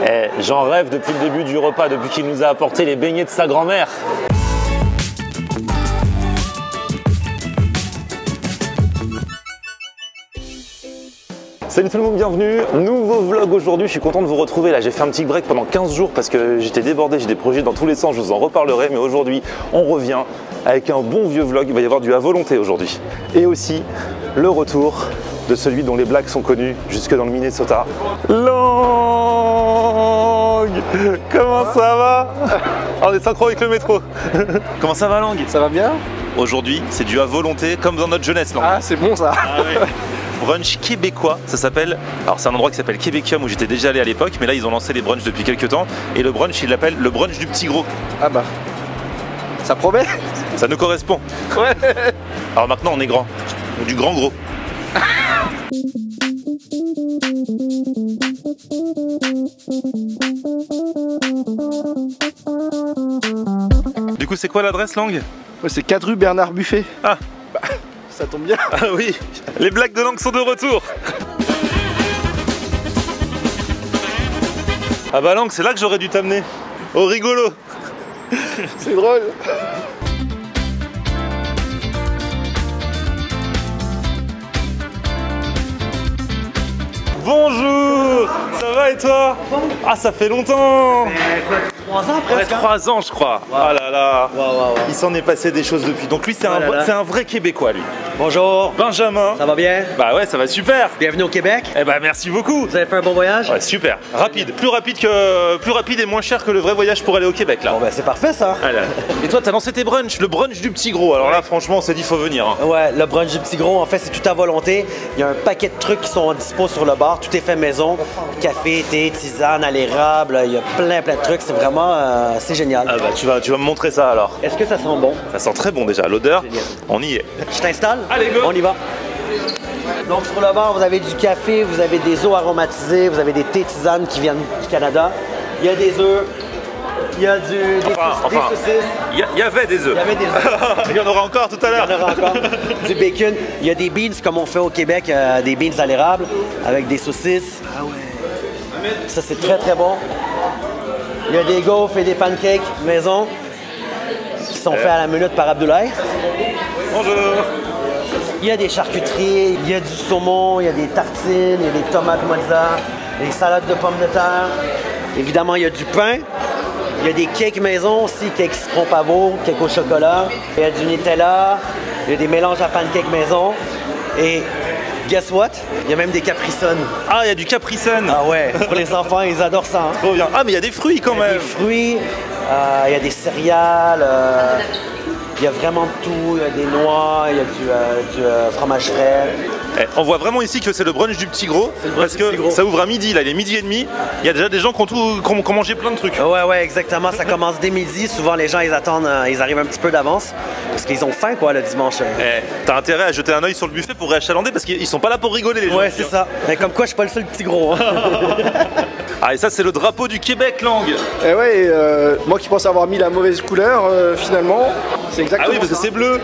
Eh, j'en rêve depuis le début du repas, depuis qu'il nous a apporté les beignets de sa grand-mère. Salut tout le monde, bienvenue, nouveau vlog aujourd'hui, je suis content de vous retrouver là, j'ai fait un petit break pendant 15 jours parce que j'étais débordé, j'ai des projets dans tous les sens, je vous en reparlerai, mais aujourd'hui on revient avec un bon vieux vlog, il va y avoir du à volonté aujourd'hui. Et aussi le retour de celui dont les blagues sont connues jusque dans le Minnesota. Lang, comment ça va? On est synchro avec le métro. Comment ça va Lang? Ça va bien? Aujourd'hui c'est du à volonté comme dans notre jeunesse Lang. Ah c'est bon ça. Ah, ouais. Brunch québécois, ça s'appelle, alors c'est un endroit qui s'appelle Québécium où j'étais déjà allé à l'époque, mais là ils ont lancé les brunchs depuis quelques temps et le brunch ils l'appellent le brunch du petit gros. Ah bah, ça promet. Ça nous correspond. Ouais. Alors maintenant on est grand, du grand gros. Du coup c'est quoi l'adresse Lang? Ouais, c'est 4 rue Bernard Buffet. Ah bah, ça tombe bien. Ah oui, les blagues de Lang sont de retour. Ah bah Lang, c'est là que j'aurais dû t'amener. Au rigolo. C'est drôle. Bonjour. Ça va et toi? Ah ça fait longtemps. 3 ans presque. 3 ans je crois. Wow. Ah là là. Wow. Il s'en est passé des choses depuis. Donc lui c'est un vrai Québécois lui. Bonjour. Benjamin. Ça va bien? Bah ouais ça va super. Bienvenue au Québec. Eh bah merci beaucoup. Vous avez fait un bon voyage? Ouais super. Rapide. Plus rapide et moins cher que le vrai voyage pour aller au Québec là. Bon ben c'est parfait ça. Voilà. Et toi t'as lancé tes brunchs, le brunch du petit gros. Alors là franchement on s'est dit faut venir. Hein. Ouais, le brunch du petit gros, en fait c'est tout à volonté. Il y a un paquet de trucs qui sont dispo sur le bar, tout est fait maison. Café, thé, tisane à l'érable, il y a plein de trucs, c'est vraiment c'est génial. Ah bah tu vas me montrer ça alors. Est-ce que ça sent bon? Ça sent très bon déjà, l'odeur, Génial. on y est. Je t'installe? Allez, go. On y va. Donc sur le bar, vous avez du café, vous avez des eaux aromatisées, vous avez des thés tisanes qui viennent du Canada. Il y a des œufs, il y a des saucisses. Il y avait des œufs. Il y avait des œufs. Il y en aura encore tout à l'heure. Il y en aura encore. Du bacon. Il y a des beans comme on fait au Québec, des beans à l'érable avec des saucisses. Ah ouais. Ça c'est très bon. Il y a des gaufres et des pancakes maison qui sont faits à la minute par Abdoulaye. Bonjour. Il y a des charcuteries, il y a du saumon, il y a des tartines, il y a des tomates mozza, des salades de pommes de terre. Évidemment, il y a du pain. Il y a des cakes maison aussi, cakes citron pavot, cakes au chocolat. Il y a du Nutella, il y a des mélanges à pancakes maison. Et guess what? Il y a même des Capri Sun. Ah, il y a du Capri Sun. Ah ouais, pour les enfants, ils adorent ça. Hein. Trop bien. Ah, mais il y a des fruits quand Il y a même. des fruits, il y a des céréales, il y a vraiment de tout. Il y a des noix, il y a du fromage frais. Eh, on voit vraiment ici que c'est le brunch du petit gros. Parce que ça ouvre à midi, là, il est midi et demi. Il y a déjà des gens qui ont mangé plein de trucs. Ouais, exactement. Ça commence dès midi. Souvent, les gens, ils attendent, ils arrivent un petit peu d'avance parce qu'ils ont faim, quoi, le dimanche. Eh, t'as intérêt à jeter un œil sur le buffet pour réachalander parce qu'ils sont pas là pour rigoler, les gens. Ouais, c'est ça. Mais comme quoi, je suis pas le seul petit gros. Hein. Ah, et ça, c'est le drapeau du Québec, Lang. Et ouais, moi qui pensais avoir mis la mauvaise couleur, finalement, c'est exactement Ah oui, parce que ça. c'est bleu.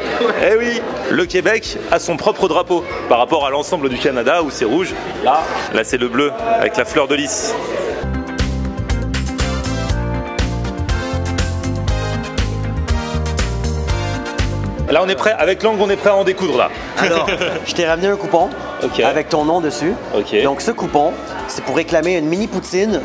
Eh oui, le Québec a son propre drapeau par rapport à l'ensemble du Canada où c'est rouge. Là c'est le bleu avec la fleur de lys. Là on est prêt, avec Lang on est prêt à en découdre là. Alors, je t'ai ramené un coupon Ok. avec ton nom dessus. Ok. Donc, ce coupon, c'est pour réclamer une mini poutine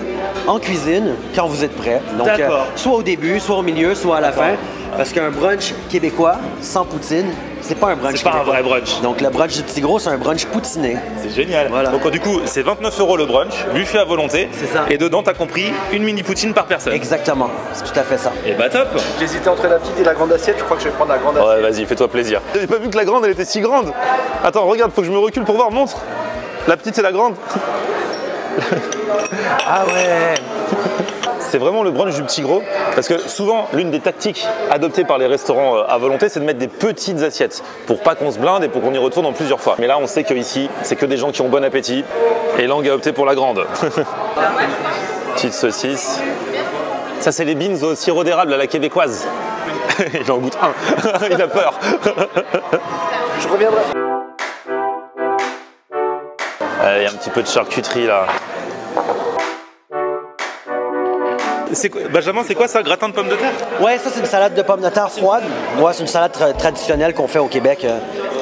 en cuisine quand vous êtes prêt. Donc, D'accord. soit au début, soit au milieu, soit à la fin. Parce qu'un brunch québécois sans poutine, c'est pas un brunch C'est pas un québécois. vrai brunch. Donc, le brunch du petit gros, c'est un brunch poutiné. C'est génial. Voilà. Donc du coup c'est 29 € le brunch, buffet à volonté. C'est ça. Et dedans t'as compris une mini poutine par personne. Exactement, c'est tout à fait ça. Et bah top. J'hésitais entre la petite et la grande assiette, je crois que je vais prendre la grande assiette. Ouais vas-y fais-toi plaisir. J'avais pas vu que la grande elle était si grande. Attends regarde, faut que je me recule pour voir, montre. La petite et la grande. Ah ouais. C'est vraiment le brunch du petit gros parce que souvent l'une des tactiques adoptées par les restaurants à volonté c'est de mettre des petites assiettes pour pas qu'on se blinde et pour qu'on y retourne en plusieurs fois. Mais là on sait qu'ici c'est que des gens qui ont bon appétit et Lang a opté pour la grande. Petite saucisse. Ça c'est les beans au sirop d'érable à la québécoise. Il en goûte un. Il a peur. Je reviendrai. Il y a un petit peu de charcuterie là. Benjamin, c'est quoi ça, gratin de pommes de terre? Ouais, ça c'est une salade de pommes de terre froide. Ouais, c'est une salade traditionnelle qu'on fait au Québec,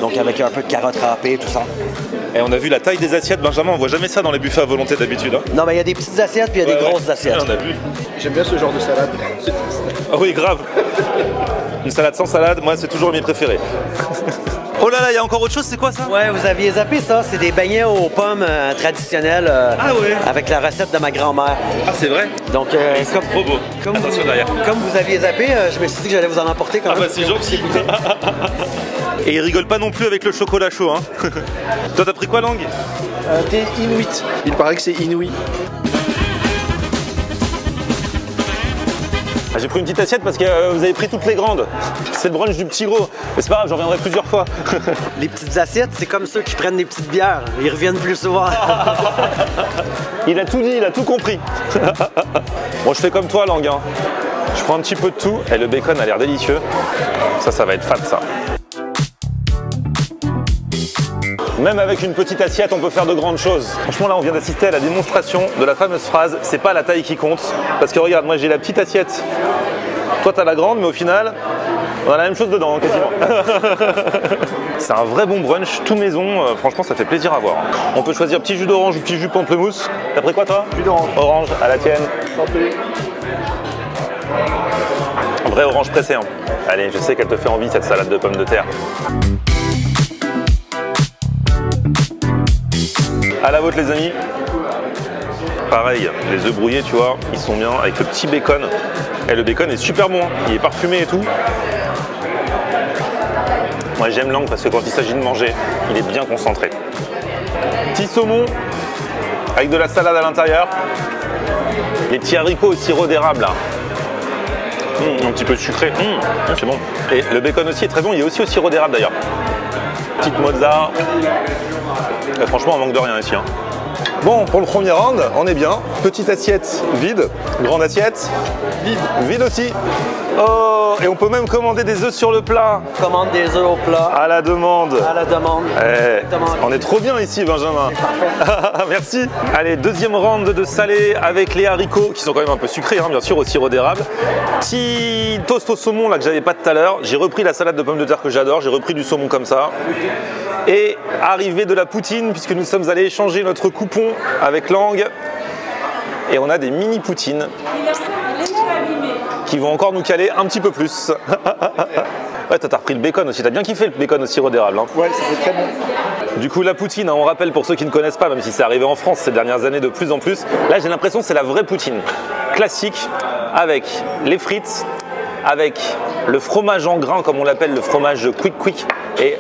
donc avec un peu de carottes râpées, tout ça. Et on a vu la taille des assiettes, Benjamin, on voit jamais ça dans les buffets à volonté d'habitude. Hein. Non, mais il y a des petites assiettes puis il y a des grosses assiettes. Ouais, on a vu. J'aime bien ce genre de salade. Ah oui, grave. Une salade sans salade, moi c'est toujours mes préférés. Oh là là, il y a encore autre chose, c'est quoi ça? Ouais, vous aviez zappé ça, c'est des beignets aux pommes traditionnels avec la recette de ma grand-mère. Ah, c'est vrai? Donc, trop beau. Attention derrière. Comme vous aviez zappé, je me suis dit que j'allais vous en emporter quand même. Ah bah c'est gentil. Et il rigole pas non plus avec le chocolat chaud, hein. Toi, t'as pris quoi, Langue? Thé Inuit. Il paraît que c'est inouï. Ah, j'ai pris une petite assiette parce que vous avez pris toutes les grandes. C'est le brunch du petit gros. Mais c'est pas grave, j'en reviendrai plusieurs fois. Les petites assiettes, c'est comme ceux qui prennent des petites bières. Ils reviennent plus souvent. Il a tout dit, il a tout compris. Bon, je fais comme toi, Langue. Hein. Je prends un petit peu de tout. Et le bacon a l'air délicieux. Ça va être fat, ça. Même avec une petite assiette, on peut faire de grandes choses. Franchement, là, on vient d'assister à la démonstration de la fameuse phrase « c'est pas la taille qui compte ». Parce que regarde, moi, j'ai la petite assiette. Toi, t'as la grande, mais au final, on a la même chose dedans, quasiment. C'est un vrai bon brunch, tout maison. Franchement, ça fait plaisir à voir. On peut choisir petit jus d'orange ou petit jus pamplemousse. T'as pris quoi, toi? Jus d'orange. Orange, à la tienne. Santé. Un vrai orange pressé. Hein. Allez, je sais qu'elle te fait envie, cette salade de pommes de terre. À la vôtre, les amis. Pareil, les œufs brouillés, tu vois, ils sont bien avec le petit bacon. Et le bacon est super bon, hein. Il est parfumé et tout. Moi, j'aime Langue parce que quand il s'agit de manger, il est bien concentré. Petit saumon avec de la salade à l'intérieur. Les petits haricots au sirop d'érable, là. Un petit peu sucré. C'est bon. Et le bacon aussi est très bon, il est aussi au sirop d'érable d'ailleurs. Petite mozza. Et franchement, on manque de rien ici. Hein. Bon, pour le premier round, on est bien. Petite assiette vide, grande assiette vide aussi. Oh, et on peut même commander des œufs sur le plat. Commande des œufs au plat. À la demande. À la demande. On est trop bien ici, Benjamin. Parfait. Merci. Allez, deuxième round de salé avec les haricots qui sont quand même un peu sucrés, hein, bien sûr, au sirop d'érable. Petit toast au saumon là que j'avais pas tout à l'heure. J'ai repris la salade de pommes de terre que j'adore. J'ai repris du saumon comme ça. Et arrivée de la poutine, puisque nous sommes allés échanger notre coupon avec Langue. Et on a des mini poutines qui vont encore nous caler un petit peu plus. Ouais, toi t'as repris le bacon aussi, t'as bien kiffé le bacon au sirop d'érable. Hein. Ouais, c'était très bon. Du coup, la poutine, hein, on rappelle pour ceux qui ne connaissent pas, même si c'est arrivé en France ces dernières années de plus en plus, là j'ai l'impression que c'est la vraie poutine. Classique, avec les frites, avec le fromage en grains, comme on l'appelle, le fromage quick. Et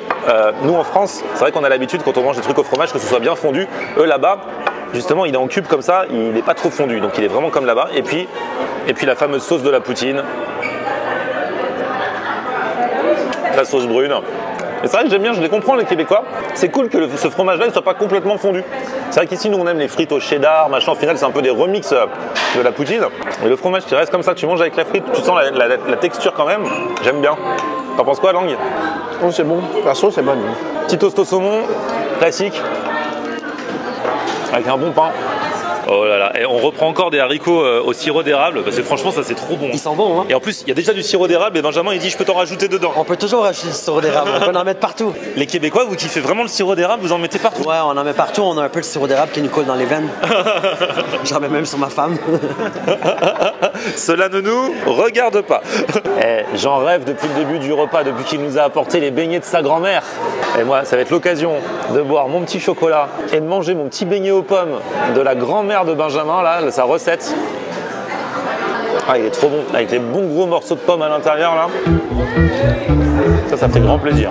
nous en France, c'est vrai qu'on a l'habitude quand on mange des trucs au fromage que ce soit bien fondu. Eux là-bas, justement, il est en cube comme ça, il n'est pas trop fondu, donc il est vraiment comme là-bas. Et puis la fameuse sauce de la poutine, la sauce brune. Et c'est vrai que j'aime bien, je les comprends les Québécois. C'est cool que ce fromage-là ne soit pas complètement fondu. C'est vrai qu'ici, nous, on aime les frites au cheddar, machin. Au final, c'est un peu des remixes de la poutine. Et le fromage qui reste comme ça, tu manges avec la frite, tu sens la texture quand même. J'aime bien. T'en penses quoi, Langue? Oh, c'est bon. La sauce est bonne. Petit toast au saumon, classique. Avec un bon pain. Oh là là, et on reprend encore des haricots au sirop d'érable parce que franchement ça c'est trop bon. Ils sont bons, hein. Et en plus il y a déjà du sirop d'érable et Benjamin il dit je peux t'en rajouter dedans. On peut toujours rajouter du sirop d'érable, on peut en mettre partout. Les Québécois vous kiffez vraiment le sirop d'érable, vous en mettez partout? Ouais, on en met partout, on a un peu de sirop d'érable qui nous coule dans les veines. J'en mets même sur ma femme. Cela ne nous regarde pas. J'en rêve depuis le début du repas, depuis qu'il nous a apporté les beignets de sa grand-mère. Et moi ça va être l'occasion de boire mon petit chocolat et de manger mon petit beignet aux pommes de la grand-mère de Benjamin, là, sa recette. Ah, il est trop bon, avec les bons gros morceaux de pommes à l'intérieur, là. Ça fait grand plaisir.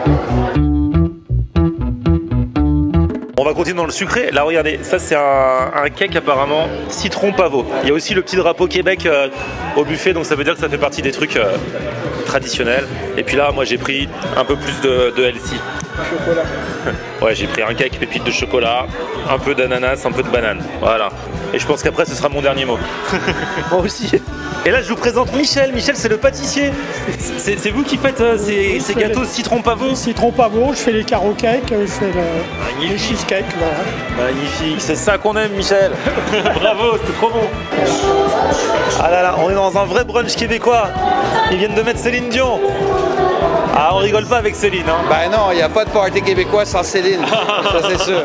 On va continuer dans le sucré. Là, regardez, ça c'est un cake apparemment citron pavot. Il y a aussi le petit drapeau Québec au buffet, donc ça veut dire que ça fait partie des trucs traditionnels. Et puis là, moi j'ai pris un peu plus de healthy. Chocolat. Ouais, j'ai pris un cake pépite de chocolat, un peu d'ananas, un peu de banane. Voilà. Et je pense qu'après, ce sera mon dernier mot. Moi aussi. Et là, je vous présente Michel. Michel, c'est le pâtissier. C'est vous qui faites ces gâteaux citron pavot? Citron pavot, je fais les carrot cake, je fais les cheesecake, voilà. Magnifique. C'est ça qu'on aime, Michel. Bravo, c'était trop bon. Ah là là, on est dans un vrai brunch québécois. Ils viennent de mettre Céline Dion. Ah, on rigole pas avec Céline, hein. Ben non, il n'y a pas de party québécois sans Céline, ça c'est sûr.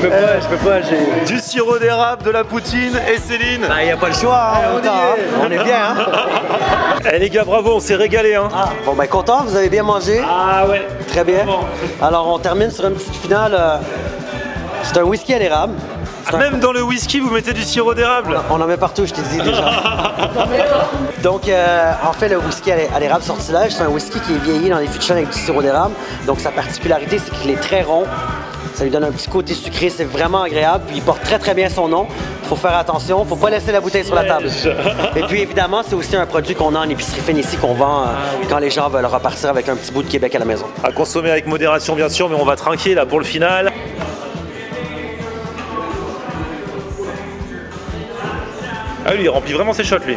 Je peux pas, j'ai... Du sirop d'érable, de la poutine et Céline. Ben, y a pas le choix, hein, on est bien, hein. Eh les gars, bravo, on s'est régalé, hein. Ah, bon ben content, vous avez bien mangé? Ah ouais. Très bien. Vraiment. Alors on termine sur une petite finale. C'est un whisky à l'érable. Même dans le whisky, vous mettez du sirop d'érable. On en met partout, je t'ai dit déjà. Donc, en fait, le whisky à l'érable Sortilège, c'est un whisky qui est vieilli dans les fûts de chêne avec du sirop d'érable. Donc, sa particularité, c'est qu'il est très rond. Ça lui donne un petit côté sucré, c'est vraiment agréable. Puis, il porte très, très bien son nom. Il faut faire attention, il ne faut pas laisser la bouteille sur la table. Et puis, évidemment, c'est aussi un produit qu'on a en épicerie fine ici, qu'on vend quand les gens veulent repartir avec un petit bout de Québec à la maison. À consommer avec modération, bien sûr, mais on va trinquer là pour le final. Ah lui, il remplit vraiment ses shots, lui.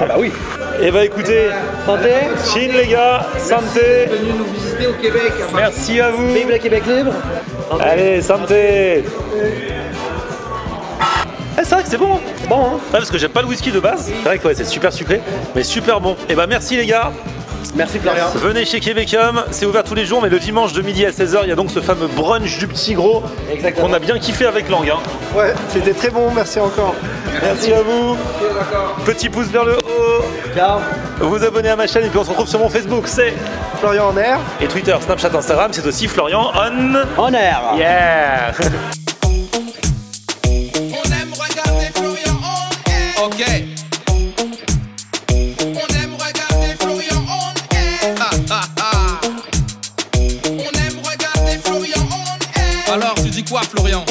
Ah bah oui. Eh bah écoutez, Santé! chin les gars, santé. Venu nous visiter au Québec. Merci à vous. Vive le Québec libre! Santé. Allez, santé. Eh, c'est vrai que c'est bon. C'est bon, hein? Ouais, parce que j'aime pas le whisky de base. C'est vrai que ouais, c'est super sucré, mais super bon. Et bah merci les gars. Merci Florian. Venez chez Québecum, c'est ouvert tous les jours, mais le dimanche de midi à 16h, il y a donc ce fameux brunch du petit gros. Exactement. qu'on a bien kiffé avec Lang. Hein. Ouais, c'était très bon, merci encore. Merci à vous. Petit pouce vers le haut. Ciao. Vous abonnez à ma chaîne et puis on se retrouve sur mon Facebook, c'est Florian en air. et Twitter, Snapchat, Instagram, c'est aussi Florian on. En air. Yeah. On aime regarder Florian on air. Ok. On aime regarder Florian on air. On aime regarder Florian on air. Alors tu dis quoi Florian?